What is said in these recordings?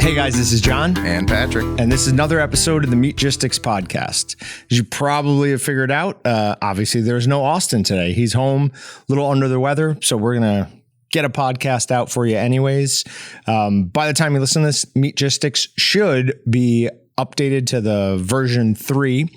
Hey guys, this is Jon and Patrick, and this is another episode of the Meatgistics podcast. As you probably have figured out, obviously there's no Austin today. He's home, a little under the weather, so we're gonna get a podcast out for you anyways. By the time you listen to this, Meatgistics should be updated to the version 3.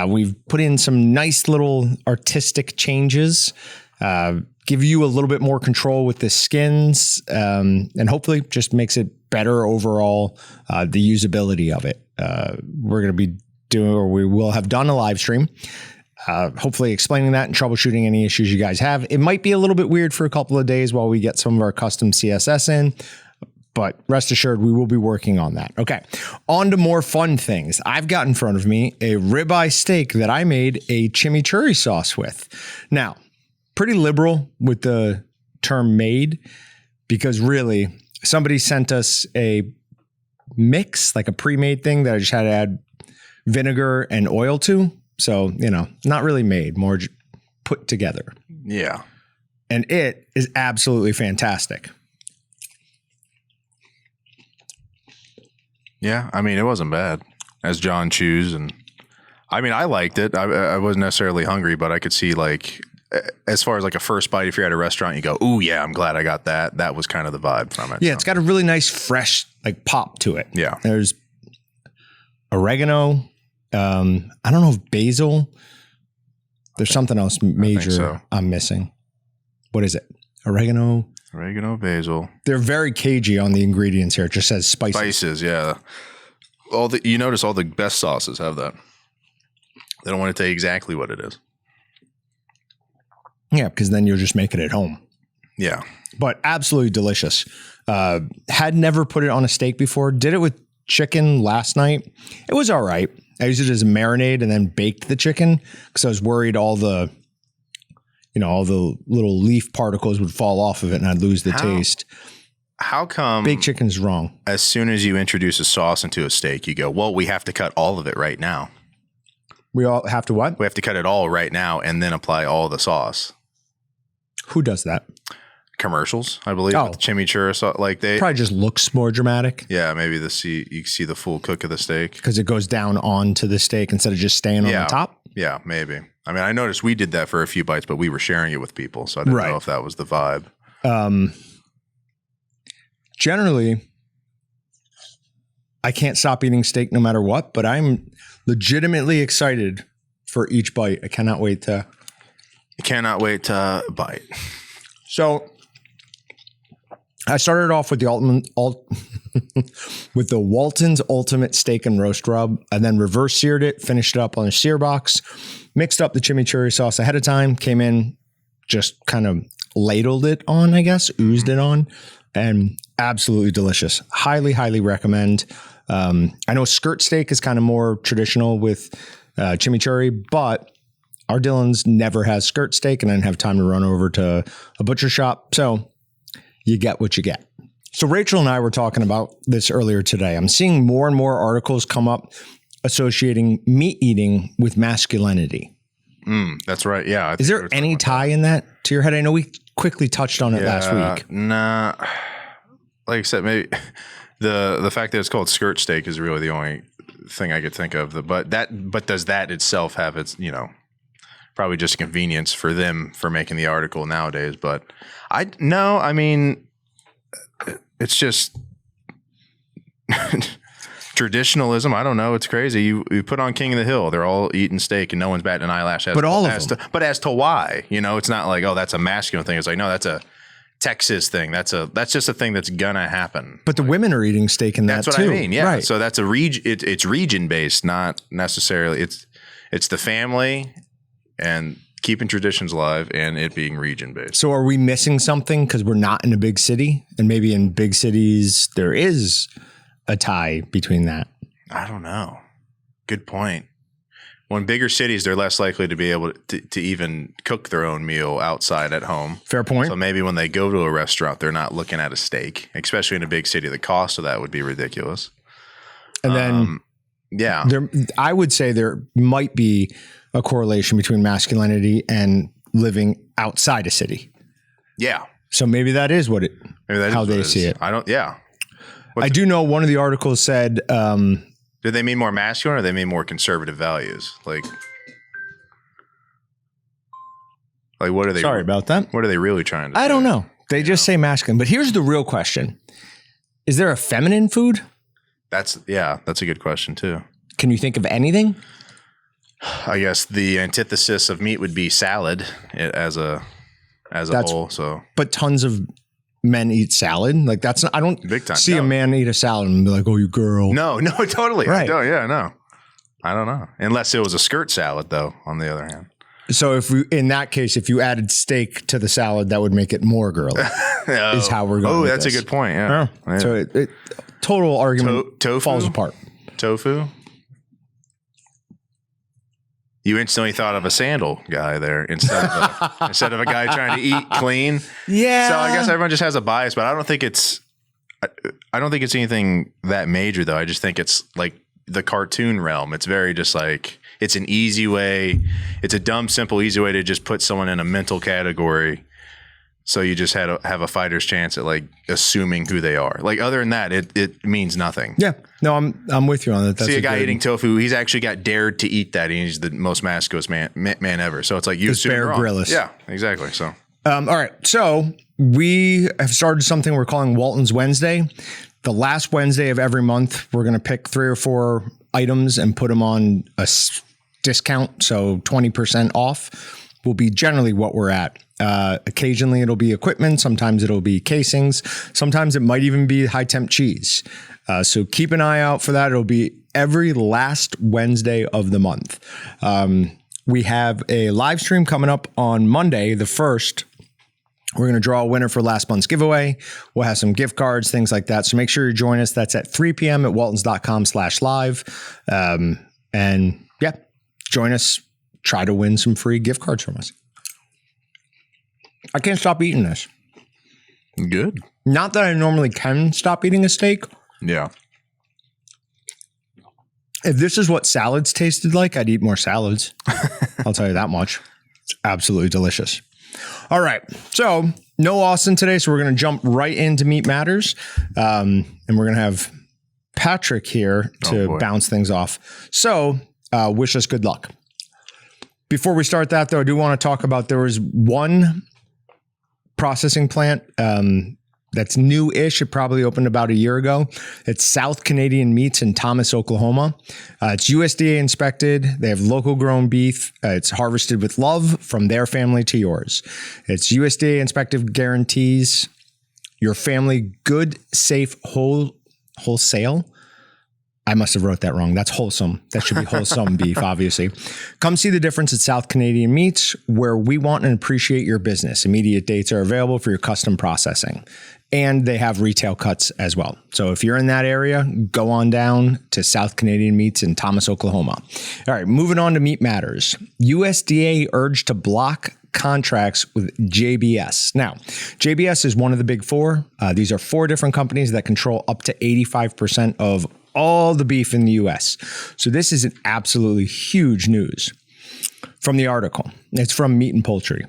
We've put in some nice little artistic changes, give you a little bit more control with the skins, and hopefully just makes it better overall, the usability of it. We're going to be doing, or we will have done a live stream, hopefully explaining that and troubleshooting any issues you guys have. It might be a little bit weird for a couple of days while we get some of our custom CSS in, but rest assured, we will be working on that. Okay, on to more fun things. I've got in front of me a ribeye steak that I made a chimichurri sauce with. Now, pretty liberal with the term made, because really somebody sent us a mix, like a pre-made thing that I just had to add vinegar and oil to. So, you know, not really made, more put together. Yeah. And it is absolutely fantastic. Yeah, I mean, it wasn't bad, as Jon chews. And I mean, I liked it. I wasn't necessarily hungry, but I could see, like, as far as like a first bite, if you're at a restaurant, you go, "Ooh, yeah, I'm glad I got that." That was kind of the vibe from it. Yeah, so. It's got a really nice, fresh, like pop to it. Yeah. There's oregano. I don't know if basil. There's something else major I'm missing. What is it? Oregano, basil. They're very cagey on the ingredients here. It just says spices. Spices, yeah. You notice all the best sauces have that. They don't want to tell you exactly what it is. Yeah, because then you'll just make it at home. Yeah. But absolutely delicious. Had never put it on a steak before. Did it with chicken last night. It was all right. I used it as a marinade and then baked the chicken because I was worried all the little leaf particles would fall off of it and I'd lose the taste. How come baked chicken's wrong? As soon as you introduce a sauce into a steak, you go, well, we have to cut all of it right now. We all have to what? We have to cut it all right now and then apply all the sauce. Who does that? Commercials, I believe. With chimichurri sauce, like they probably just looks more dramatic. Yeah, maybe you see the full cook of the steak because it goes down onto the steak instead of just staying on the top. Yeah, maybe. I mean, I noticed we did that for a few bites, but we were sharing it with people, so I didn't know if that was the vibe. Generally, I can't stop eating steak no matter what, but I'm legitimately excited for each bite. I cannot wait to bite. So I started off with with the Walton's Ultimate Steak and Roast Rub, and then reverse seared it, finished it up on a sear box, mixed up the chimichurri sauce ahead of time, came in, just kind of ladled it on, I guess, oozed it on, and absolutely delicious. Highly, highly recommend. I know skirt steak is kind of more traditional with chimichurri, but our Dylan's never has skirt steak, and I didn't have time to run over to a butcher shop. So you get what you get. So Rachel and I were talking about this earlier today. I'm seeing more and more articles come up associating meat eating with masculinity. That's right. Yeah. Is there any tie in that to your head? I know we quickly touched on it last week. Nah. Like I said, maybe the fact that it's called skirt steak is really the only thing I could think of. But does that itself have its, probably just convenience for them for making the article nowadays. But I mean, it's just traditionalism. I don't know. It's crazy. You put on King of the Hill. They're all eating steak and no one's batting an eyelash. But all of them. But as to why, it's not like, oh, that's a masculine thing. It's like, no, that's a Texas thing. That's just a thing that's gonna happen. But the women are eating steak in that too. That's what I mean. Yeah. Right. So that's a region. It's region based, not necessarily. It's the family and keeping traditions alive and it being region based. So are we missing something because we're not in a big city? And maybe in big cities, there is a tie between that. I don't know. Good point. Well, in bigger cities, they're less likely to be able to even cook their own meal outside at home. Fair point. So maybe when they go to a restaurant, they're not looking at a steak, especially in a big city. The cost of that would be ridiculous. And then, I would say there might be a correlation between masculinity and living outside a city. Yeah. So maybe that is how they see it. I do know one of the articles said, do they mean more masculine or they mean more conservative values? Like what are they? Sorry about that. What are they really trying to say? I don't know. They just say masculine. But here's the real question. Is there a feminine food? That's a good question too. Can you think of anything? I guess the antithesis of meat would be salad as a whole. So, but tons of men eat salad. Like that's not, I don't big time. see a man eat a salad and be like, "Oh, you girl." No, totally. Right. I don't. Yeah, no. I don't know. Unless it was a skirt salad, though. On the other hand. So in that case, if you added steak to the salad, that would make it more girly. Is how we're going. Oh, that's a good point. Yeah. Yeah. So it total argument tofu falls apart. Tofu. You instantly thought of a sandal guy there instead of a guy trying to eat clean. Yeah. So I guess everyone just has a bias, but I don't think it's anything that major though. I just think it's like the cartoon realm. It's very just like it's an easy way. It's a dumb, simple, easy way to just put someone in a mental category. So you just have a fighter's chance at like assuming who they are. Like other than that, it means nothing. Yeah, no, I'm with you on that. That's See a guy eating tofu. He's actually got dared to eat that. And he's the most masculine man ever. So it's like you assume Bear wrong. Grylls. Yeah, exactly. So all right, so we have started something we're calling Walton's Wednesday. The last Wednesday of every month, we're going to pick 3 or 4 items and put them on a discount. So 20% off will be generally what we're at. Occasionally it'll be equipment. Sometimes it'll be casings. Sometimes it might even be high temp cheese. So keep an eye out for that. It'll be every last Wednesday of the month. We have a live stream coming up on Monday, the 1st. We're going to draw a winner for last month's giveaway. We'll have some gift cards, things like that. So make sure you join us. That's at 3 p.m. at waltons.com/live. And yeah, join us. Try to win some free gift cards from us. I can't stop eating this. good. Not that I normally can stop eating a steak. Yeah. If this is what salads tasted like, I'd eat more salads. I'll tell you that much. It's absolutely delicious. All right. So no Austin today. So we're going to jump right into Meat Matters. And we're going to have Patrick here to bounce things off. So wish us good luck. Before we start that, though, I do want to talk about there was one processing plant that's new-ish. It probably opened about a year ago. It's South Canadian Meats in Thomas, Oklahoma. It's USDA inspected. They have local grown beef. It's harvested with love from their family to yours. It's USDA inspected guarantees your family good, safe, wholesale. I must have wrote that wrong. That's wholesome. That should be wholesome beef, obviously. Come see the difference at South Canadian Meats, where we want and appreciate your business. Immediate dates are available for your custom processing. And they have retail cuts as well. So if you're in that area, go on down to South Canadian Meats in Thomas, Oklahoma. All right, moving on to Meat Matters. USDA urged to block contracts with JBS. Now, JBS is one of the big 4. These are 4 different companies that control up to 85% of all the beef in the U.S. So this is an absolutely huge news from the article. It's from Meat and Poultry.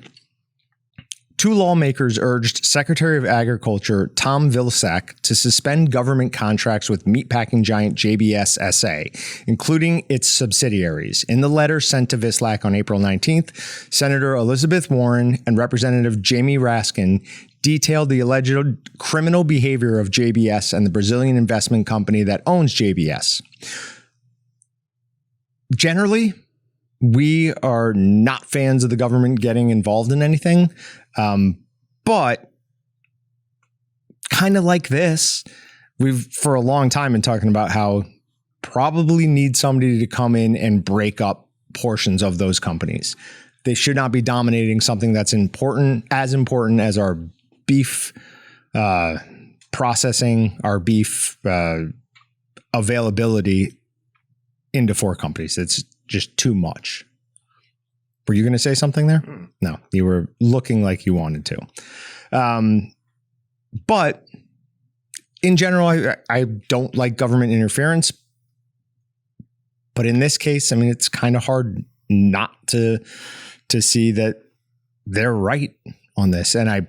2 lawmakers urged Secretary of Agriculture Tom Vilsack to suspend government contracts with meatpacking giant JBS SA, including its subsidiaries. In the letter sent to Vilsack on April 19th, Senator Elizabeth Warren and Representative Jamie Raskin detailed the alleged criminal behavior of JBS and the Brazilian investment company that owns JBS. Generally, we are not fans of the government getting involved in anything, but kind of like this, we've for a long time been talking about how probably need somebody to come in and break up portions of those companies. They should not be dominating something that's important as our beef processing, our beef availability into 4 companies. It's just too much. Were you going to say something there? No, you were looking like you wanted to. But in general, I don't like government interference. But in this case, I mean, it's kind of hard not to see that they're right on this. And I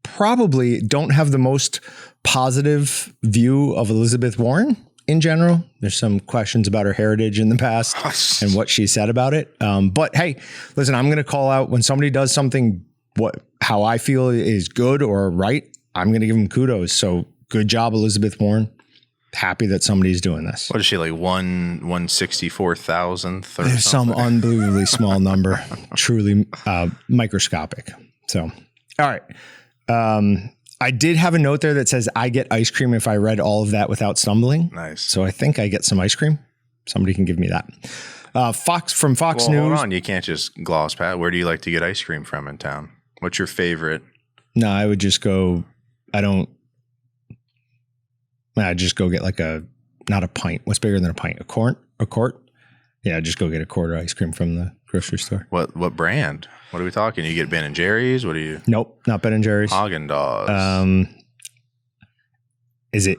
probably don't have the most positive view of Elizabeth Warren in general. There's some questions about her heritage in the past and what she said about it. But hey, listen, I'm going to call out when somebody does something, how I feel is good or right. I'm going to give them kudos. So good job, Elizabeth Warren. Happy that somebody's doing this. What is she, like 1/164,000th or some unbelievably small number, truly microscopic. So, all right. I did have a note there that says I get ice cream if I read all of that without stumbling. Nice. So I think I get some ice cream. Somebody can give me that. Fox News. Hold on. You can't just gloss past. Where do you like to get ice cream from in town? What's your favorite? No, I would just go. I'd just go get not a pint. What's bigger than a pint? A quart? Yeah, just go get a quart of ice cream from the grocery store. What brand? What are we talking? You get Ben and Jerry's? What do you? Nope, not Ben and Jerry's. Haagen-Dazs. Is it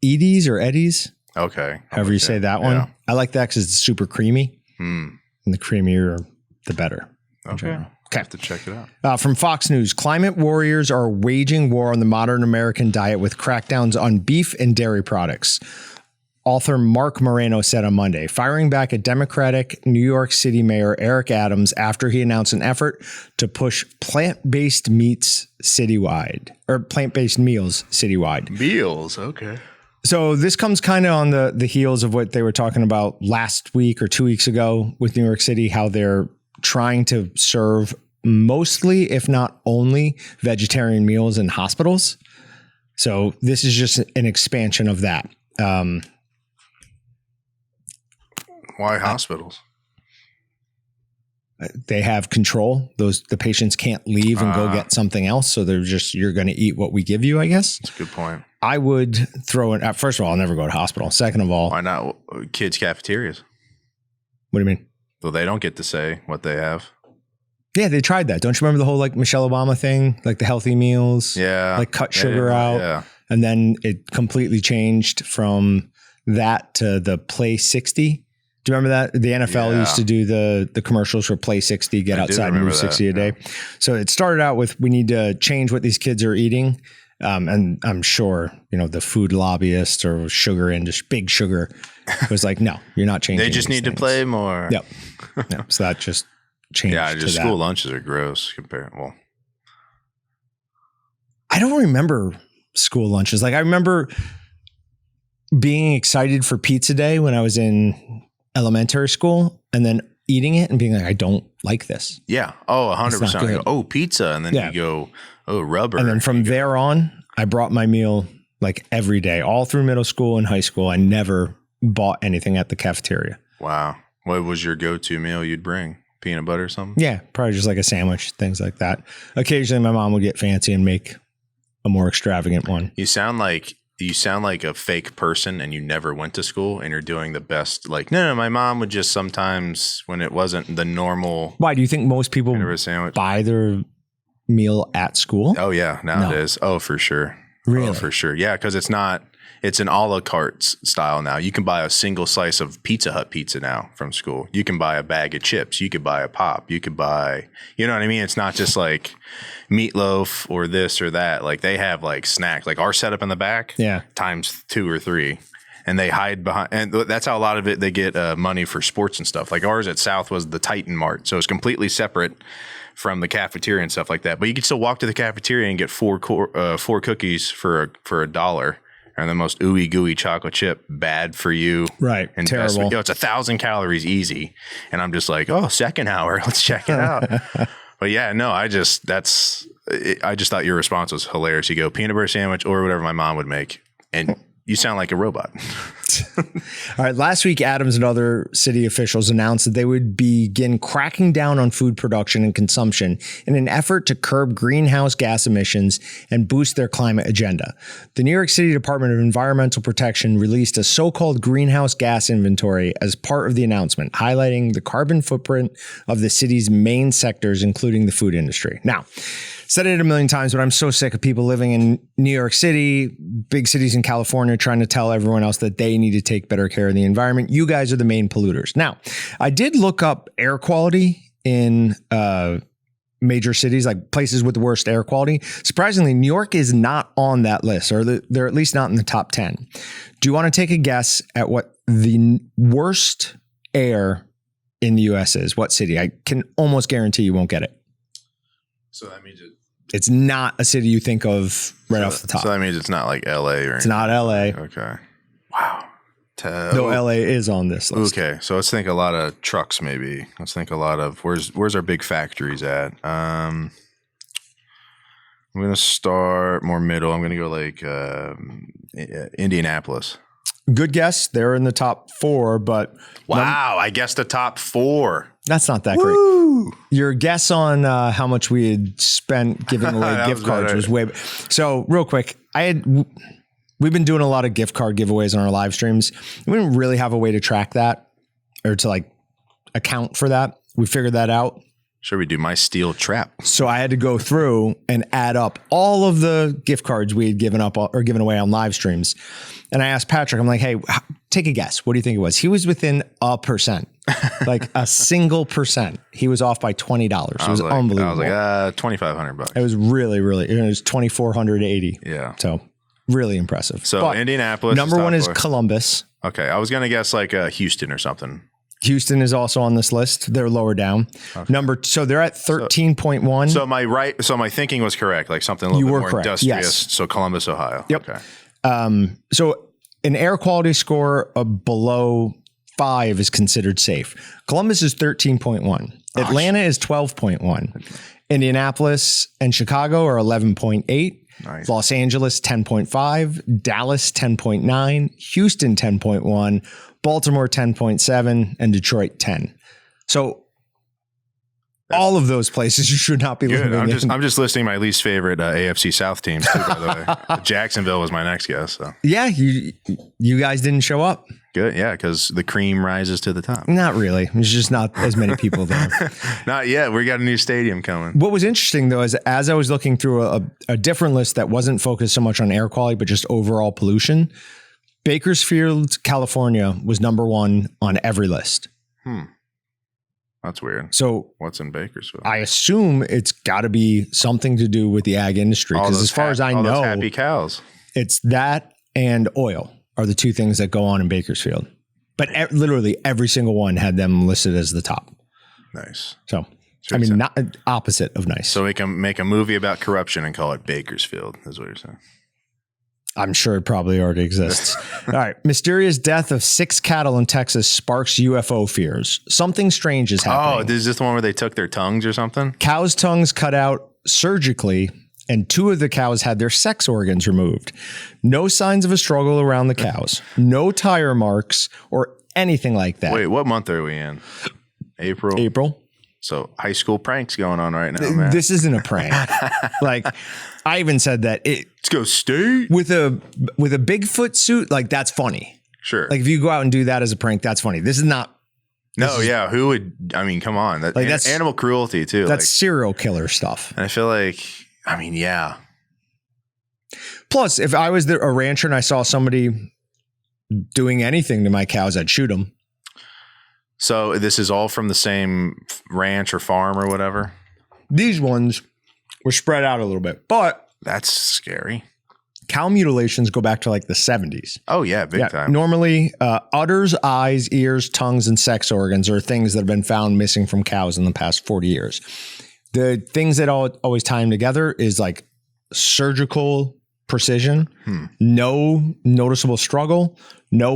Edie's or Eddie's? Okay. However you say that one. Yeah. I like that because it's super creamy. And the creamier, the better. Okay. Okay. Have to check it out. From Fox News, climate warriors are waging war on the modern American diet with crackdowns on beef and dairy products. Author Mark Moreno said on Monday, firing back at Democratic New York City Mayor Eric Adams after he announced an effort to push plant-based meals citywide. Meals, okay. So this comes kind of on the heels of what they were talking about last week or 2 weeks ago with New York City, how they're trying to serve mostly, if not only, vegetarian meals in hospitals. So this is just an expansion of that. Why hospitals? They have control. The patients can't leave and go get something else. So you're going to eat what we give you, I guess. That's a good point. I would throw it. First of all, I'll never go to hospital. Second of all, why not kids' cafeterias? What do you mean? Well, they don't get to say what they have. Yeah, they tried that. Don't you remember the whole Michelle Obama thing? Like the healthy meals? Yeah. Cut sugar out. Yeah. And then it completely changed from that to the Play 60. Do you remember that? The NFL used to do the commercials for Play 60, get outside and move 60 a day. So it started out with, we need to change what these kids are eating. And I'm sure, the food lobbyist or sugar industry, big sugar was like, no, you're not changing. They just need to play more. Yep. So that just changed. Yeah, just school lunches are gross compared. Well, I don't remember school lunches. I remember being excited for pizza day when I was in elementary school and then eating it and being like, I don't like this. Yeah. Oh, 100%. Oh, pizza. And then you go, oh, rubber. And then from there on, I brought my meal every day, all through middle school and high school. I never bought anything at the cafeteria. Wow. What was your go-to meal you'd bring? Peanut butter or something? Yeah, probably just a sandwich, things like that. Occasionally my mom would get fancy and make a more extravagant one. You sound like a fake person and you never went to school and you're doing the best. No, my mom would just sometimes when it wasn't the normal. Why do you think most people buy their meal at school? Oh yeah. Nowadays. No. Oh, for sure. Really? Oh, for sure. Yeah. Cause it's an a la carte style now. You can buy a single slice of Pizza Hut pizza now from school. You can buy a bag of chips. You could buy a pop. You could buy, you know what I mean? It's not just meatloaf or this or that. They have snacks, our setup in the back. Yeah. Times 2 or 3. And they hide behind, and that's how a lot of it, they get money for sports and stuff. Ours at South was the Titan Mart. So it's completely separate from the cafeteria and stuff like that. But you can still walk to the cafeteria and get four cookies for $1. And the most ooey gooey chocolate chip, bad for you. Right. Terrible. It's 1,000 calories easy. And I'm just second hour, let's check it out. But yeah, no, I just thought your response was hilarious. You go peanut butter sandwich or whatever my mom would make. And you sound like a robot. All right. Last week, Adams and other city officials announced that they would begin cracking down on food production and consumption in an effort to curb greenhouse gas emissions and boost their climate agenda. The New York City Department of Environmental Protection released a so-called greenhouse gas inventory as part of the announcement, highlighting the carbon footprint of the city's main sectors, including the food industry. Now, said it a million times, but I'm so sick of people living in New York City, big cities in California, trying to tell everyone else that they need to take better care of the environment. You guys are the main polluters. Now, I did look up air quality in major cities, like places with the worst air quality. Surprisingly, New York is not on that list, or they're at least not in the top 10. Do you want to take a guess at what the worst air in the U.S. is? What city? I can almost guarantee you won't get it. So that means it's not a city you think of right off the top. So that means it's not like L.A. or anything. It's not L.A. Okay. Wow. Though L.A. is on this list. Okay, so let's think a lot of trucks. Maybe let's think a lot of where's our big factories at. I'm gonna start more middle. I'm gonna go like Indianapolis. Good guess. They're in the top 4, but wow, I guessed the top 4. That's not that Woo! great. Your guess on how much we had spent giving away gift cards was way. So real quick, we've been doing a lot of gift card giveaways on our live streams. We didn't really have a way to track that or to like account for that. We figured that out. Should we do my steel trap? So I had to go through and add up all of the gift cards we had given up or given away on live streams. And I asked Patrick, I'm like, hey, take a guess. What do you think it was? He was within 1%, like a single percent. He was off by $20. It was unbelievable. I was like, $2,500. It was really, it was 2,480. Yeah. So really impressive. So but Indianapolis. Number 1 is Columbus. Okay. I was going to guess like Houston or something. Houston is also on this list. They're lower down. Okay. So they're at 13.1. So my thinking was correct. Like something a little bit more correct. industrious. Yes. So Columbus, Ohio. Yep. Okay. So an air quality score of below 5 is considered safe. Columbus is 13.1. Atlanta is 12.1. Indianapolis and Chicago are 11.8. Nice. Los Angeles 10.5. Dallas 10.9. Houston 10.1. Baltimore 10.7 and Detroit 10. So all of those places you should not be living in. I'm just listing my least favorite AFC South teams too, by the way. Jacksonville was my next guess. So. Yeah, you guys didn't show up. Good, yeah, because the cream rises to the top. Not really. There's just not as many people there. Not yet. We got a new stadium coming. What was interesting though is as I was looking through a different list that wasn't focused so much on air quality but just overall pollution, Bakersfield, California was number 1 on every list. That's weird. So what's in Bakersfield? I assume it's got to be something to do with the ag industry because as far as I know, those happy cows. It's that and oil are the 2 things that go on in Bakersfield. But literally every single one had them listed as the top. Nice. So, I mean, not opposite of nice. So we can make a movie about corruption and call it Bakersfield, is what you're saying. I'm sure it probably already exists. All right. Mysterious death of 6 cattle in Texas sparks UFO fears. Something strange is happening. Oh, this is just the one where they took their tongues or something? Cows' tongues cut out surgically, and 2 of the cows had their sex organs removed. No signs of a struggle around the cows. No tire marks or anything like that. Wait, what month are we in? April? So high school pranks going on right now, man. This isn't a prank. Like I even said that let's go state with a Bigfoot suit. Like that's funny. Sure. Like if you go out and do that as a prank, that's funny. This is not. Yeah. Who would? I mean, come on. That's animal cruelty too. That's serial killer stuff. And I feel like, I mean, yeah. Plus, if I was a rancher and I saw somebody doing anything to my cows, I'd shoot them. So this is all from the same ranch or farm or whatever? These ones were spread out a little bit, but that's scary. Cow mutilations go back to like the 70s. Oh yeah, big time. Normally, udders, eyes, ears, tongues, and sex organs are things that have been found missing from cows in the past 40 years. The things that always tie them together is like surgical precision, no noticeable struggle, no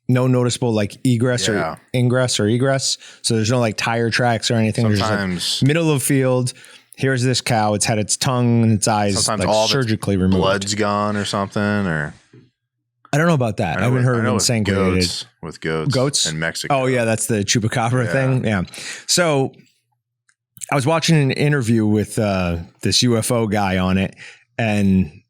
noticeable like egress or ingress or egress. So there's no like tire tracks or anything. Sometimes there's like middle of the field. Here's this cow. It's had its tongue and its eyes like all surgically removed. Blood's gone or something. Or I don't know about that. I haven't heard of it saying with goats in Mexico. Oh yeah, that's the chupacabra thing. Yeah. So I was watching an interview with this UFO guy on it, and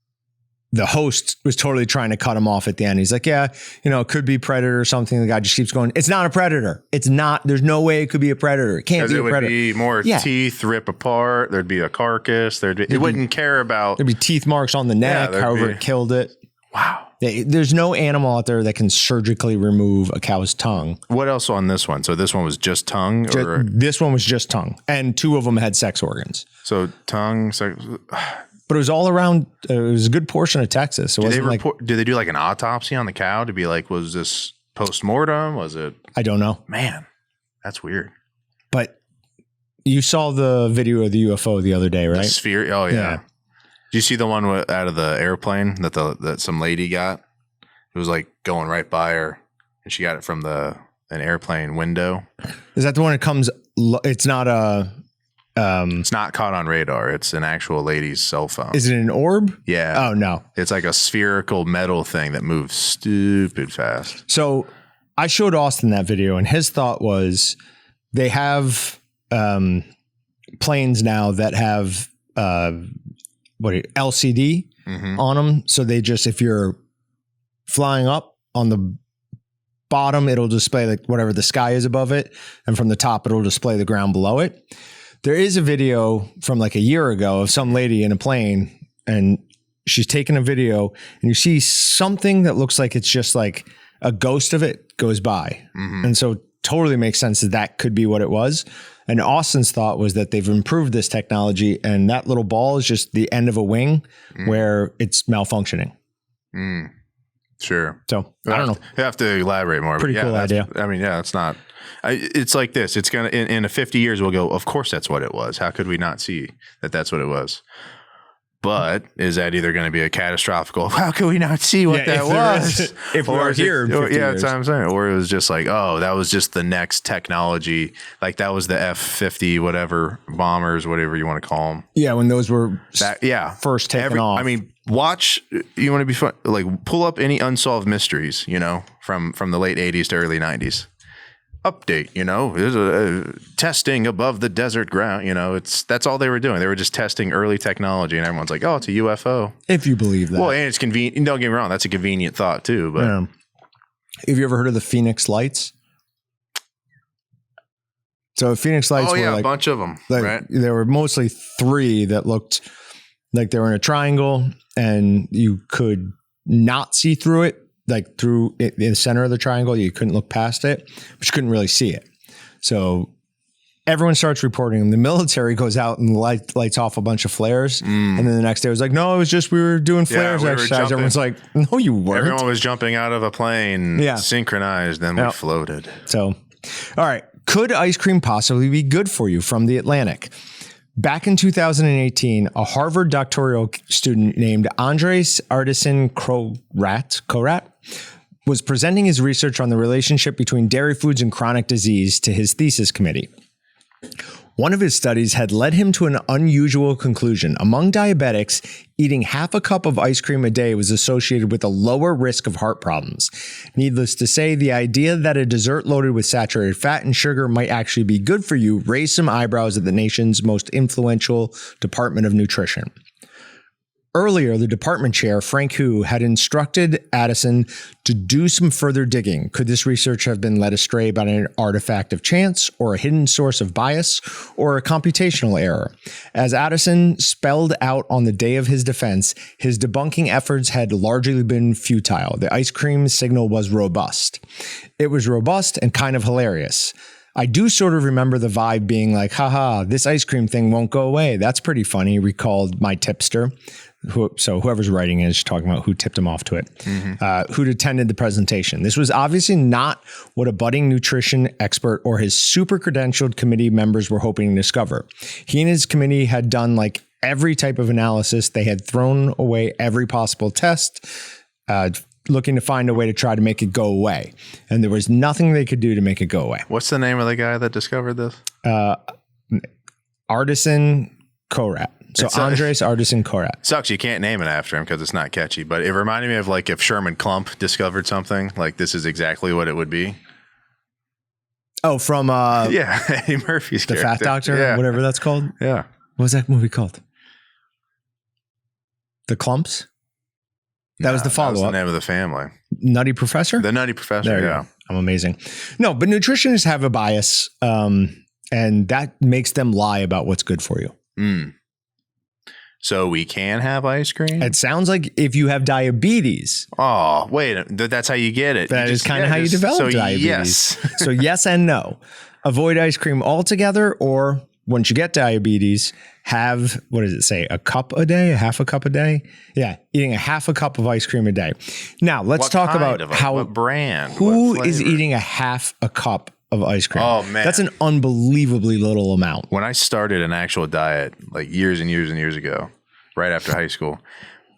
the host was totally trying to cut him off at the end. He's like, yeah, it could be predator or something. The guy just keeps going, it's not a predator. It's not. There's no way it could be a predator. It can't be a predator. It would be more teeth rip apart. There'd be a carcass. It wouldn't care about. There'd be teeth marks on the neck, however it killed it. Wow. There's no animal out there that can surgically remove a cow's tongue. What else on this one? So this one was just tongue? This one was just tongue. And 2 of them had sex organs. So tongue, sex. But it was all around, it was a good portion of Texas. Did they do like an autopsy on the cow to be like, was this post-mortem? Was it? I don't know. Man, that's weird. But you saw the video of the UFO the other day, right? The sphere. Oh, yeah. Did you see the one out of the airplane that some lady got? It was like going right by her, and she got it from an airplane window. Is that the one that comes? It's not a. It's not caught on radar. It's an actual lady's cell phone. Is it an orb? Yeah. Oh no. It's like a spherical metal thing that moves stupid fast. So I showed Austin that video, and his thought was they have planes now that have LCD on them. So they just, if you're flying up on the bottom, it'll display like whatever the sky is above it. And from the top, it'll display the ground below it. There is a video from like a year ago of some lady in a plane, and she's taking a video, and you see something that looks like it's just like a ghost of it goes by. And so totally makes sense that could be what it was. And Austin's thought was that they've improved this technology, and that little ball is just the end of a wing where it's malfunctioning. Sure. So I don't know. You have to elaborate more. Pretty cool idea. I mean, yeah, it's not. It's like this. It's gonna in 50 years we'll go. Of course, that's what it was. How could we not see that that's what it was? But is that either going to be a catastrophic? How could we not see what that was? If we're here, that's what I'm saying. Or it was just like, oh, that was just the next technology. Like that was the F-50 whatever bombers, whatever you want to call them. Yeah, when those were first taken off. I mean, watch. You want to be fun? Like pull up any unsolved mysteries. From the late 80s to early 90s. Update, there's a testing above the desert ground. That's all they were doing. They were just testing early technology, and everyone's like, "Oh, it's a UFO." If you believe that, well, and it's convenient. Don't get me wrong; that's a convenient thought too. But have you ever heard of the Phoenix Lights? So Phoenix Lights, were a bunch of them. Right? There were mostly 3 that looked like they were in a triangle, and you could not see through it. Like through in the center of the triangle, you couldn't look past it, but you couldn't really see it. So everyone starts reporting them. The military goes out and lights off a bunch of flares. And then the next day it was like, no, it was just we were doing flares exercise. Everyone's like, no, you weren't. Everyone was jumping out of a plane, synchronized, then we floated. So, all right. Could ice cream possibly be good for you? From The Atlantic. Back in 2018, a Harvard doctoral student named Andres Artisan Korat was presenting his research on the relationship between dairy foods and chronic disease to his thesis committee. One of his studies had led him to an unusual conclusion. Among diabetics, eating half a cup of ice cream a day was associated with a lower risk of heart problems. Needless to say, the idea that a dessert loaded with saturated fat and sugar might actually be good for you raised some eyebrows at the nation's most influential Department of Nutrition. Earlier, the department chair, Frank Hu, had instructed Addison to do some further digging. Could this research have been led astray by an artifact of chance, or a hidden source of bias, or a computational error? As Addison spelled out on the day of his defense, his debunking efforts had largely been futile. The ice cream signal was robust. It was robust and kind of hilarious. I do sort of remember the vibe being like, haha, this ice cream thing won't go away. That's pretty funny, recalled my tipster. So whoever's writing it is talking about who tipped him off to it, who'd attended the presentation. This was obviously not what a budding nutrition expert or his super credentialed committee members were hoping to discover. He and his committee had done like every type of analysis. They had thrown away every possible test, looking to find a way to try to make it go away. And there was nothing they could do to make it go away. What's the name of the guy that discovered this? Artisan Korat. So Andres Artisan Korat. Sucks you can't name it after him because it's not catchy, but it reminded me of like if Sherman Klump discovered something, like this is exactly what it would be. Oh, from Eddie Murphy's The character. Fat Doctor, whatever that's called. Yeah. What was that movie called? The Klumps? That was the follow-up. That was the name of the family. Nutty Professor? The Nutty Professor, yeah. I'm amazing. No, but nutritionists have a bias, and that makes them lie about what's good for you. So we can have ice cream? It sounds like if you have diabetes. Oh, wait. That's how you get it. That is kind of how you develop diabetes. Yes. So yes and no. Avoid ice cream altogether, or once you get diabetes, have, what does it say? A cup a day? A half a cup a day? Yeah. Eating a half a cup of ice cream a day. Now let's talk about what brand? Who is eating a half a cup of ice cream? Oh man. That's an unbelievably little amount. When I started an actual diet like years and years and years ago, right after high school,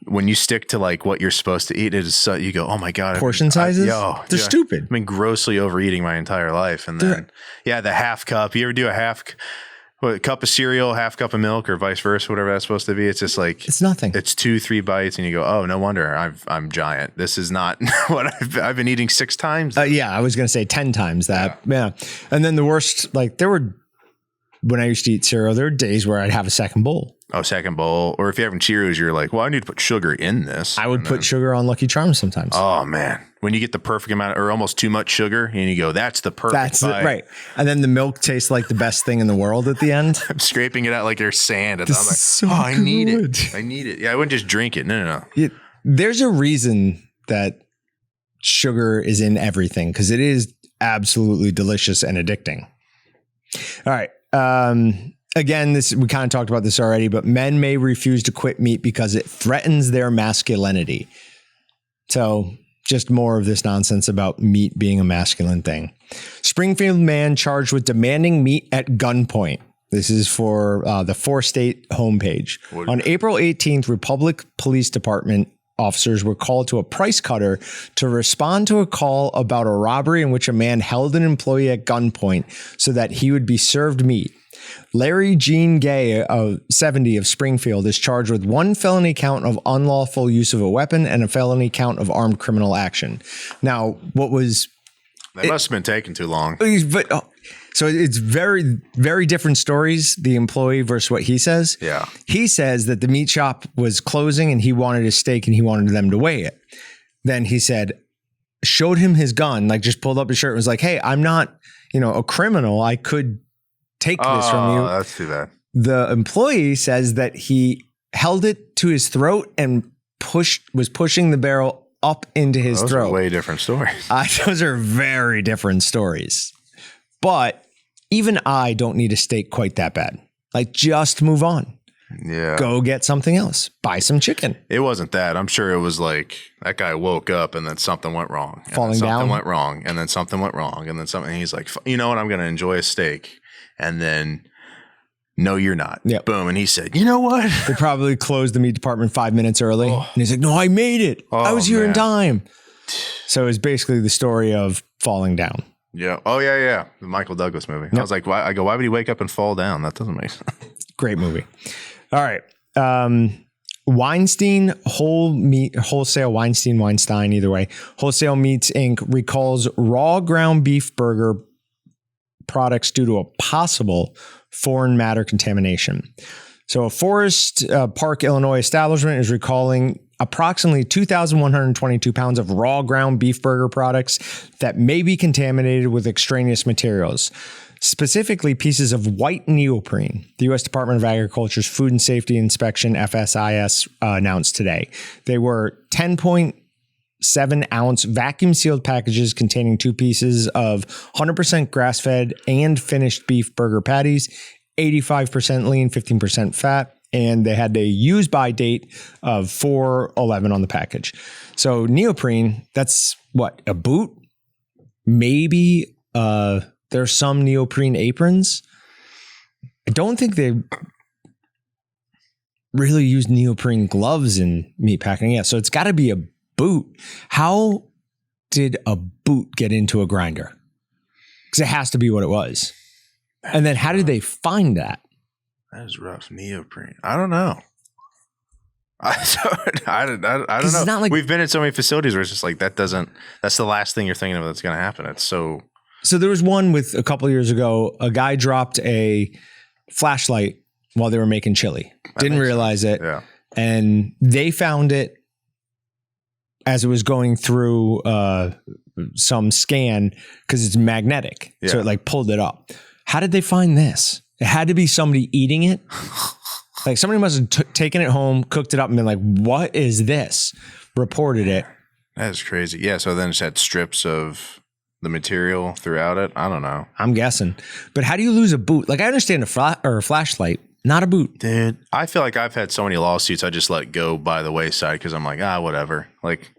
when you stick to like what you're supposed to eat, it is so, you go, oh my God. Portion sizes? They're stupid. I've been grossly overeating my entire life. And then, the half cup. You ever do a cup of cereal, half cup of milk, or vice versa, whatever that's supposed to be? It's just like, it's nothing. It's 2-3 bites, and you go, oh, no wonder I'm giant. This is not what I've been eating 6 times. I was going to say 10 times that. Yeah. And then the worst, like when I used to eat cereal, there were days where I'd have a second bowl. Oh, second bowl. Or if you're having Cheerios, you're like, well, I need to put sugar in this. I would put sugar on Lucky Charms sometimes. Oh, man. When you get the perfect amount or almost too much sugar and you go, that's the perfect bite. Right. And then the milk tastes like the best thing in the world at the end. I'm scraping it out like there's sand. I'm like, so I need it. I need it. Yeah, I wouldn't just drink it. No. There's a reason that sugar is in everything, because it is absolutely delicious and addicting. All right. Again, we kind of talked about this already, but men may refuse to quit meat because it threatens their masculinity. So just more of this nonsense about meat being a masculine thing. Springfield man charged with demanding meat at gunpoint. This is for the 4-state homepage. On April 18th, Republic Police Department officers were called to a price cutter to respond to a call about a robbery in which a man held an employee at gunpoint so that he would be served meat. Larry Gene Gay, 70 of Springfield, is charged with 1 felony count of unlawful use of a weapon and a felony count of armed criminal action. Now, that must have been taking too long. But so it's very, very different stories, the employee versus what he says. Yeah. He says that the meat shop was closing and he wanted a steak and he wanted them to weigh it. Then he showed him his gun, like just pulled up his shirt and was like, hey, I'm not, a criminal. I could take this from you. That's too bad. The employee says that he held it to his throat and was pushing the barrel up into his throat. Those are way different stories. Those are very different stories. But even I don't need a steak quite that bad. Like, just move on. Yeah. Go get something else. Buy some chicken. It wasn't that. I'm sure it was like that guy woke up and then something went wrong. Falling down. Something went wrong. And then something went wrong. And then something. And he's like, you know what? I'm going to enjoy a steak. And then, no, you're not. Yep. Boom. And he said, you know what? They probably closed the meat department 5 minutes early. And he's like, no, I made it. I was here in time. So it's basically the story of falling down. Yeah. Oh, yeah. The Michael Douglas movie. Yep. I was like, why would he wake up and fall down? That doesn't make sense. Great movie. All right. Weinstein Weinstein, either way. Wholesale Meats Inc. recalls raw ground beef burger products due to a possible foreign matter contamination. So a Forest Park, Illinois establishment is recalling approximately 2,122 pounds of raw ground beef burger products that may be contaminated with extraneous materials, specifically pieces of white neoprene. The U.S. Department of Agriculture's Food and Safety Inspection, FSIS, announced today. They were 10.7-ounce vacuum-sealed packages containing 2 pieces of 100% grass-fed and finished beef burger patties, 85% lean, 15% fat, and they had a use-by date of 4/11 on the package. So neoprene, that's what, a boot? Maybe there's some neoprene aprons. I don't think they really use neoprene gloves in meat packing. Yeah, so it's got to be a boot. How did a boot get into a grinder? Because it has to be what it was. And then how did they find that? That is rough. Neoprene. I don't know. I don't know. Like, we've been in so many facilities where it's just like that's the last thing you're thinking of that's going to happen. It's so. So there was one with a couple of years ago, a guy dropped a flashlight while they were making chili. Didn't realize it. Yeah. And they found it as it was going through some scan because it's magnetic. Yeah. So it like pulled it up. How did they find this? It had to be somebody eating it. Like somebody must have taken it home, cooked it up, and been like, "What is this?" Reported it. That's crazy. Yeah. So then it's had strips of the material throughout it. I don't know. I'm guessing. But how do you lose a boot? Like I understand a flashlight, not a boot. Dude, I feel like I've had so many lawsuits I just let go by the wayside because I'm like, whatever. Like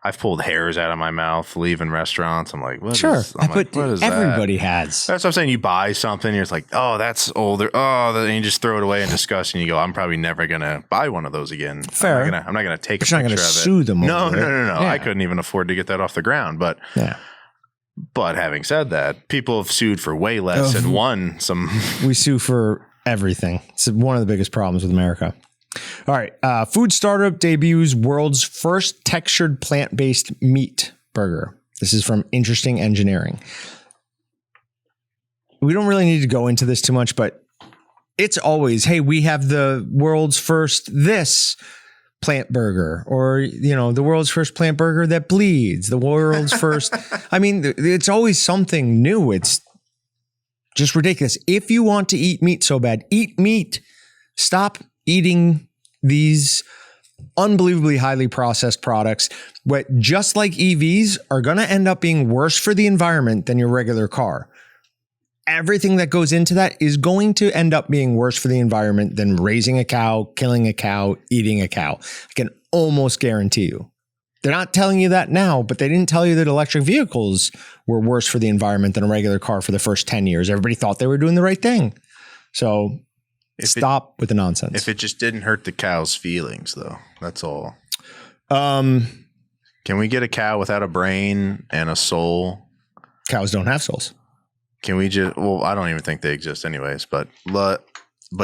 I've pulled hairs out of my mouth leaving restaurants. I'm like, what is everybody has. That's what I'm saying. You buy something, you're just like, oh, that's older. Oh, and you just throw it away in disgust, and you go, I'm probably never gonna buy one of those again. Fair. I'm not gonna take a picture you're not gonna of it. sue them. No. Yeah. I couldn't even afford to get that off the ground. But yeah. But having said that, people have sued for way less and won some. We sue for everything. It's one of the biggest problems with America. All right. Food startup debuts world's first textured plant-based meat burger. This is from Interesting Engineering. We don't really need to go into this too much, but it's always, hey, we have the world's first this plant burger, or, the world's first plant burger that bleeds, the world's first. I mean, it's always something new. It's just ridiculous. If you want to eat meat so bad, eat meat. Stop eating these unbelievably highly processed products, but just like EVs are going to end up being worse for the environment than your regular car. Everything that goes into that is going to end up being worse for the environment than raising a cow, killing a cow, eating a cow. I can almost guarantee you. They're not telling you that now, but they didn't tell you that electric vehicles were worse for the environment than a regular car for the first 10 years. Everybody thought they were doing the right thing. So stop with the nonsense. If it just didn't hurt the cow's feelings, though, that's all. Can we get a cow without a brain and a soul? Cows don't have souls. Can we just? Well, I don't even think they exist, anyways. But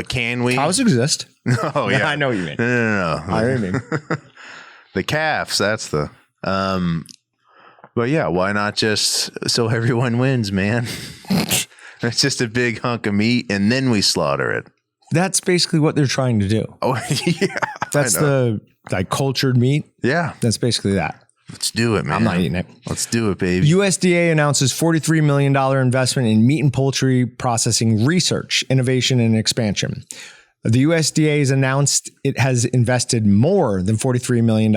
can we? Cows exist. Oh yeah, I know what you mean. No. I know what you mean. The calves. That's the. But yeah, why not just so everyone wins, man? It's just a big hunk of meat, and then we slaughter it. That's basically what they're trying to do. Oh yeah, that's the cultured meat. Yeah, that's basically that. Let's do it, man. I'm not eating it. Let's do it, baby. USDA announces $43 million investment in meat and poultry processing research, innovation, and expansion. The USDA has announced it has invested more than $43 million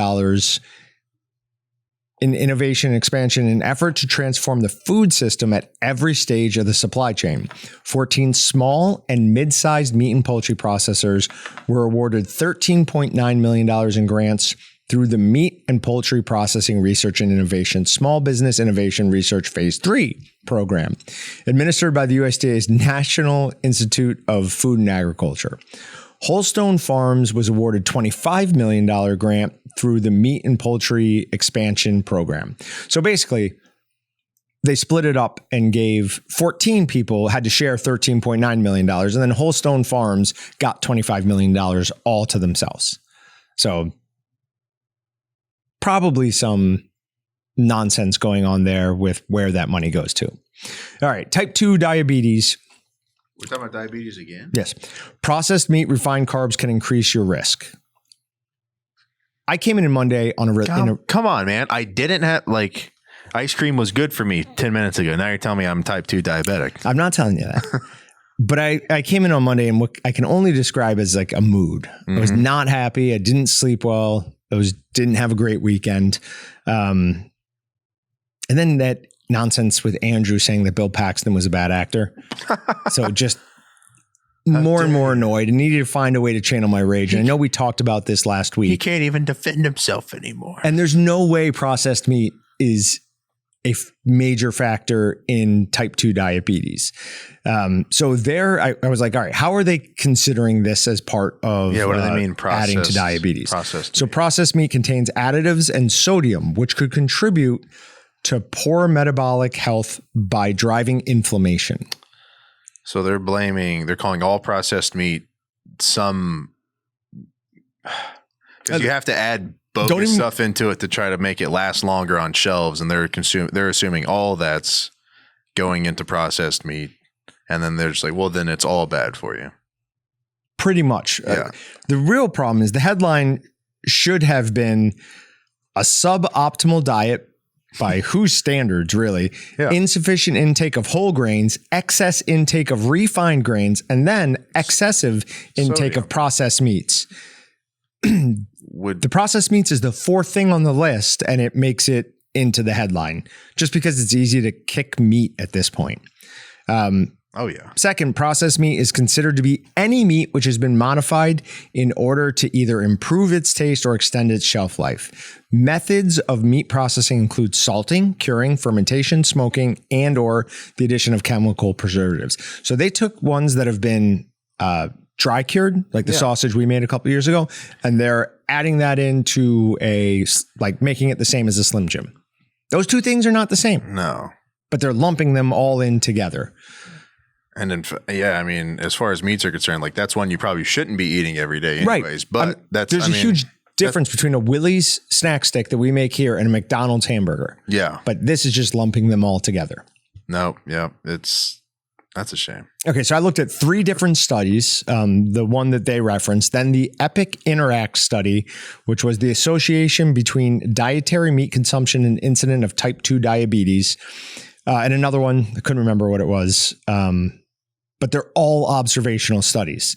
in innovation and expansion in an effort to transform the food system at every stage of the supply chain. 14 small and mid-sized meat and poultry processors were awarded $13.9 million in grants through the Meat and Poultry Processing Research and Innovation Small Business Innovation Research Phase 3 program, administered by the USDA's National Institute of Food and Agriculture. Holstone Farms was awarded $25 million grant through the Meat and Poultry Expansion Program. So basically, they split it up and gave 14 people had to share $13.9 million, and then Holstone Farms got $25 million all to themselves. So probably some nonsense going on there with where that money goes to. All right. Type 2 diabetes. We're talking about diabetes again? Yes. Processed meat, refined carbs can increase your risk. I came in Monday on come on, man. I didn't have ice cream was good for me 10 minutes ago. Now you're telling me I'm type 2 diabetic. I'm not telling you that. But I came in on Monday and what I can only describe as like a mood. Mm-hmm. I was not happy. I didn't sleep well. Didn't have a great weekend. And then that nonsense with Andrew saying that Bill Paxton was a bad actor. So just more and more annoyed and needed to find a way to channel my rage. And I know we talked about this last week. He can't even defend himself anymore. And there's no way processed meat is a major factor in type 2 diabetes. So there, I was like, all right, how are they considering this as part of what do they mean adding to diabetes? Processed meat. Processed meat contains additives and sodium, which could contribute to poor metabolic health by driving inflammation. So they're calling all processed meat because you have to add bogus stuff into it to try to make it last longer on shelves, and they're assuming all that's going into processed meat, and then they're just like, well, then it's all bad for you. Pretty much. Yeah. The real problem is the headline should have been a suboptimal diet by whose standards, really? Yeah. Insufficient intake of whole grains, excess intake of refined grains, and then excessive intake Sodium. of processed meats. The processed meats is the fourth thing on the list, and it makes it into the headline just because it's easy to kick meat at this point. Oh, yeah. Second, processed meat is considered to be any meat which has been modified in order to either improve its taste or extend its shelf life. Methods of meat processing include salting, curing, fermentation, smoking, and or the addition of chemical preservatives. So they took ones that have been dry cured, like the sausage we made a couple years ago, and they're adding that into making it the same as a Slim Jim. Those two things are not the same. No. But they're lumping them all in together. And as far as meats are concerned, like that's one you probably shouldn't be eating every day anyways. Right. But there's a huge difference between a Willie's snack stick that we make here and a McDonald's hamburger. Yeah. But this is just lumping them all together. No. Yeah. That's a shame. Okay. So I looked at 3 different studies. The one that they referenced, then the EPIC Interact study, which was the association between dietary meat consumption and incident of type 2 diabetes. And another one, I couldn't remember what it was. But they're all observational studies.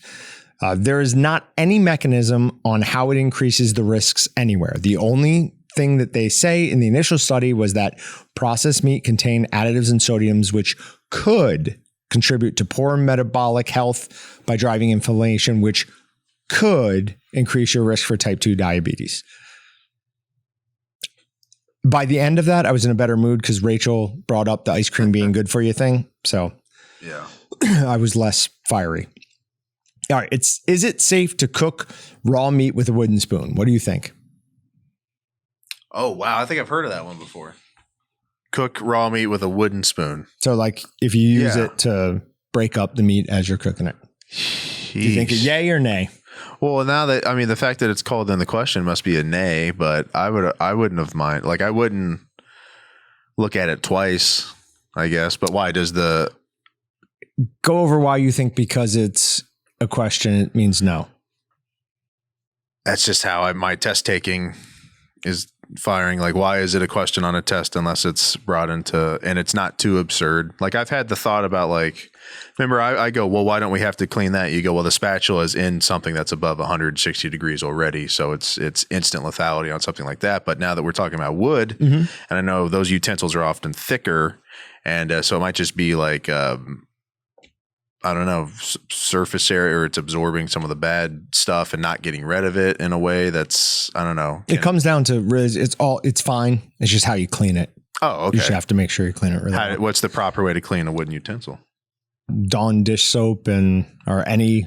There is not any mechanism on how it increases the risks anywhere. The only thing that they say in the initial study was that processed meat contain additives and sodiums which could contribute to poor metabolic health by driving inflammation, which could increase your risk for type 2 diabetes. By the end of that, I was in a better mood because Rachel brought up the ice cream being good for you thing. So yeah. I was less fiery. All right. Is it safe to cook raw meat with a wooden spoon? What do you think? Oh, wow. I think I've heard of that one before. Cook raw meat with a wooden spoon. So like if you use it to break up the meat as you're cooking it, do you think a yay or nay? Well, now that, the fact that it's called in the question must be a nay, but I wouldn't have mind. Like I wouldn't look at it twice, I guess. But why does go over why you think because it's a question, it means no. That's just how my test taking is firing. Like, why is it a question on a test unless it's brought into, and it's not too absurd. Like I've had the thought about remember I go, well, why don't we have to clean that? You go, well, the spatula is in something that's above 160 degrees already. So it's instant lethality on something like that. But now that we're talking about wood, and I know those utensils are often thicker. And so it might just be like, I don't know, surface area, or it's absorbing some of the bad stuff and not getting rid of it in a way that's, I don't know. It comes down to it's fine. It's just how you clean it. Oh, okay. You should have to make sure you clean it really well. What's the proper way to clean a wooden utensil? Dawn dish soap or any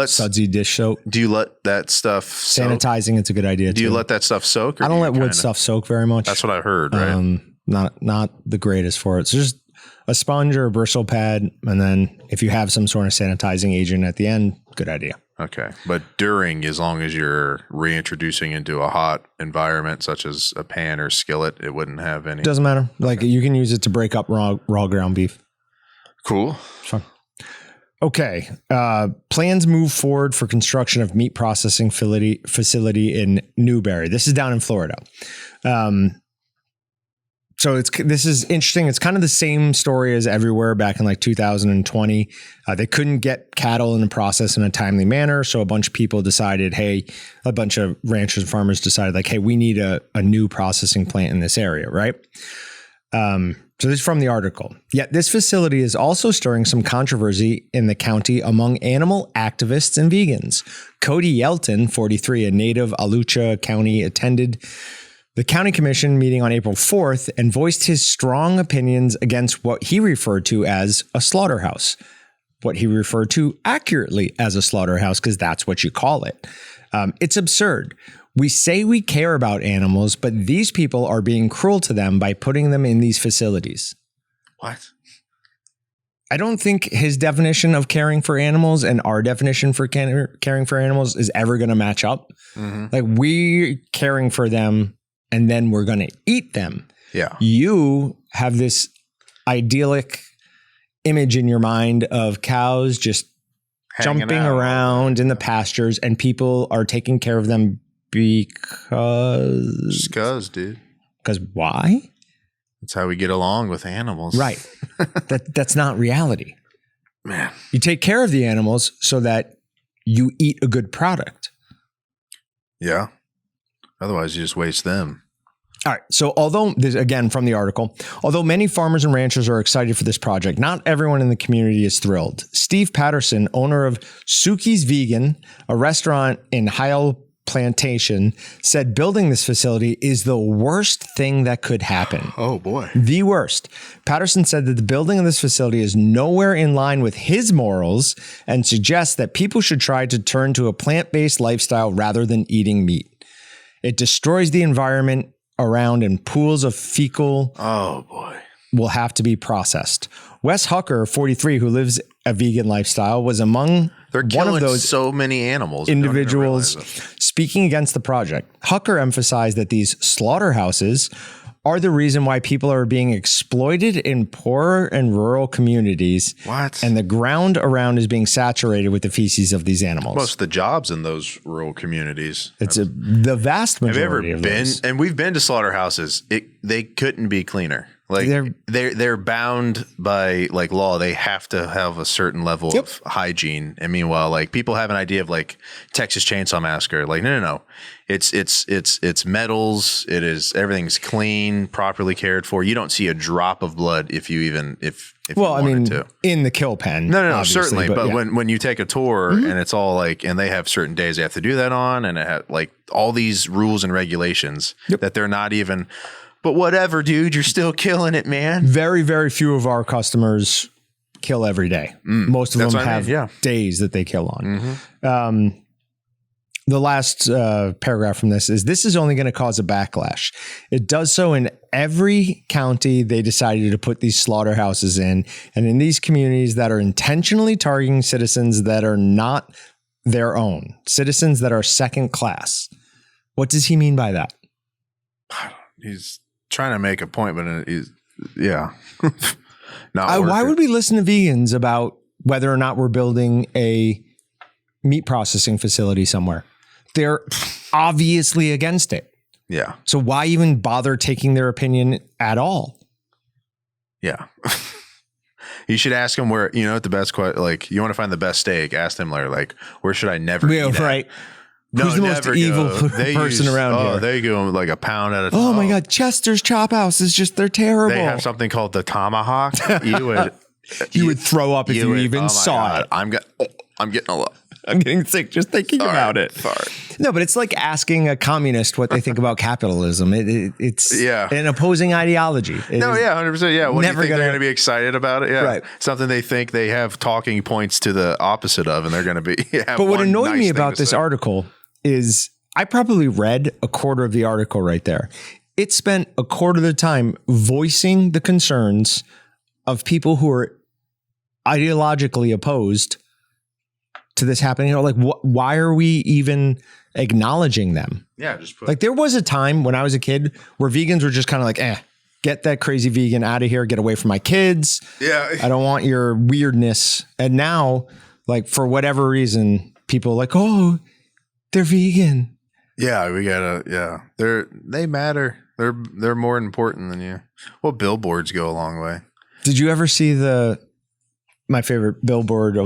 sudsy dish soap. Do you let that stuff soak? Sanitizing, it's a good idea. Do you let that stuff soak? Or I don't let wood stuff soak very much. That's what I heard, right? Not the greatest for it. So just a sponge or a bristle pad, and then if you have some sort of sanitizing agent at the end, good idea. Okay. But as long as you're reintroducing into a hot environment, such as a pan or skillet, it wouldn't have any. Doesn't matter. Like you can use it to break up raw ground beef. Cool. It's fun. Okay. Plans move forward for construction of meat processing facility in Newberry. This is down in Florida. So this is interesting. It's kind of the same story as everywhere back in 2020. They couldn't get cattle in the process in a timely manner. So a bunch of people decided, a bunch of ranchers and farmers decided hey, we need a new processing plant in this area, right? So this is from the article. Yet this facility is also stirring some controversy in the county among animal activists and vegans. Cody Yelton, 43, a native Alachua County, attended the county commission meeting on April 4th and voiced his strong opinions against what he referred to as a slaughterhouse, what he referred to accurately as a slaughterhouse, because that's what you call it. It's absurd. We say we care about animals, but these people are being cruel to them by putting them in these facilities. What? I don't think his definition of caring for animals and our definition for caring for animals is ever going to match up. Mm-hmm. We're caring for them and then we're going to eat them. Yeah. You have this idyllic image in your mind of cows just jumping around in the pastures and people are taking care of them because, dude. Because why? That's how we get along with animals. Right. That's not reality. Man. You take care of the animals so that you eat a good product. Yeah. Otherwise, you just waste them. All right. So although this, again, from the article, although many farmers and ranchers are excited for this project, not everyone in the community is thrilled. Steve Patterson, owner of Suki's Vegan, a restaurant in Hyle Plantation, said building this facility is the worst thing that could happen. Oh, boy. The worst. Patterson said that the building of this facility is nowhere in line with his morals and suggests that people should try to turn to a plant-based lifestyle rather than eating meat. It destroys the environment around, and pools of fecal will have to be processed. Wes Hucker, 43, who lives a vegan lifestyle, was among one of those so many animals individuals speaking against the project. Hucker emphasized that these slaughterhouses are the reason why people are being exploited in poorer and rural communities. What? And the ground around is being saturated with the feces of these animals. Most of the jobs in those rural communities. It's the vast majority have you ever been? those. And we've been to slaughterhouses. They couldn't be cleaner. Like they're bound by like law. They have to have a certain level of hygiene. And meanwhile, like people have an idea of like Texas Chainsaw Massacre. Like no. It's metals. It is everything's clean, properly cared for. You don't see a drop of blood if you wanted to. In the kill pen. No, certainly. But when you take a tour and it's all like, and they have certain days they have to do that on, and it have like all these rules and regulations that they're not even. But whatever, dude, you're still killing it, man. Very, very few of our customers kill every day. Most of them have days that they kill on. The last paragraph from this is only going to cause a backlash. It does so in every county they decided to put these slaughterhouses in, and in these communities that are intentionally targeting citizens that are not their own, citizens that are second class. What does he mean by that? He's trying to make a point, but he's why would we listen to vegans about whether or not we're building a meat processing facility somewhere? They're obviously against it. Yeah. So why even bother taking their opinion at all? Yeah. You should ask them where, the best, like you want to find the best steak, ask them like, where should I never eat right. Who's the most evil person around here? They go like a pound at a time. Oh my God. Chester's Chop House is they're terrible. They have something called the tomahawk. You would throw up if you even saw it. I'm getting a lot. I'm getting sick just thinking about it. Sorry. No, but it's like asking a communist what they think about capitalism. It's an opposing ideology. 100%. Yeah. What do you think they're going to be excited about it? Yeah. Right. Something they think they have talking points to the opposite of, and they're going to be. But what annoyed me about this article is I probably read a quarter of the article right there. It spent a quarter of the time voicing the concerns of people who are ideologically opposed to this happening. Why are we even acknowledging them? Yeah, just like there was a time when I was a kid where vegans were just kind of like, get that crazy vegan out of here, get away from my kids. Yeah, I don't want your weirdness. And now, like for whatever reason, people are like, oh, they're vegan. Yeah, we gotta. Yeah, they matter. They're more important than you. Well, billboards go a long way. Did you ever see my favorite billboard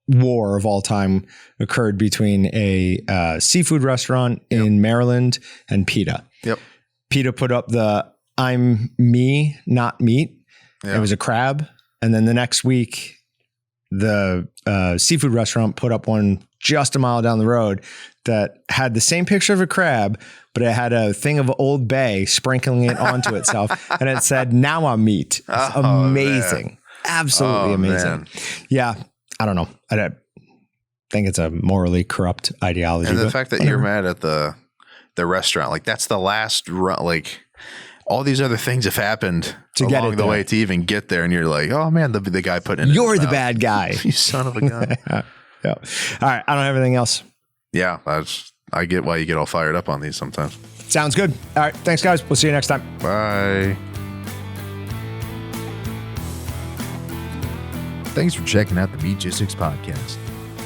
war of all time occurred between a seafood restaurant in Maryland and PETA? Yep. PETA put up the "I'm me, not meat." Yep. It was a crab, and then the next week, the seafood restaurant put up one just a mile down the road that had the same picture of a crab, but it had a thing of Old Bay sprinkling it onto itself, and it said, "Now I'm meat." It's amazing. Man. Absolutely amazing. Man. Yeah. I don't know. I think it's a morally corrupt ideology. And the fact that you're mad at the restaurant, like that's the last run, like all these other things have happened along the way to even get there. And you're like, oh man, the guy putting it You're the bad guy. You son of a gun. Yeah. All right. I don't have anything else. Yeah. I get why you get all fired up on these sometimes. Sounds good. All right. Thanks guys. We'll see you next time. Bye. Thanks for checking out the Meatgistics podcast.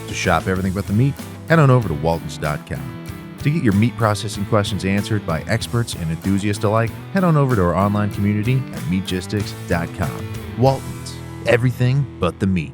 To shop everything but the meat, head on over to waltons.com. To get your meat processing questions answered by experts and enthusiasts alike, head on over to our online community at meatgistics.com. Walton's, everything but the meat.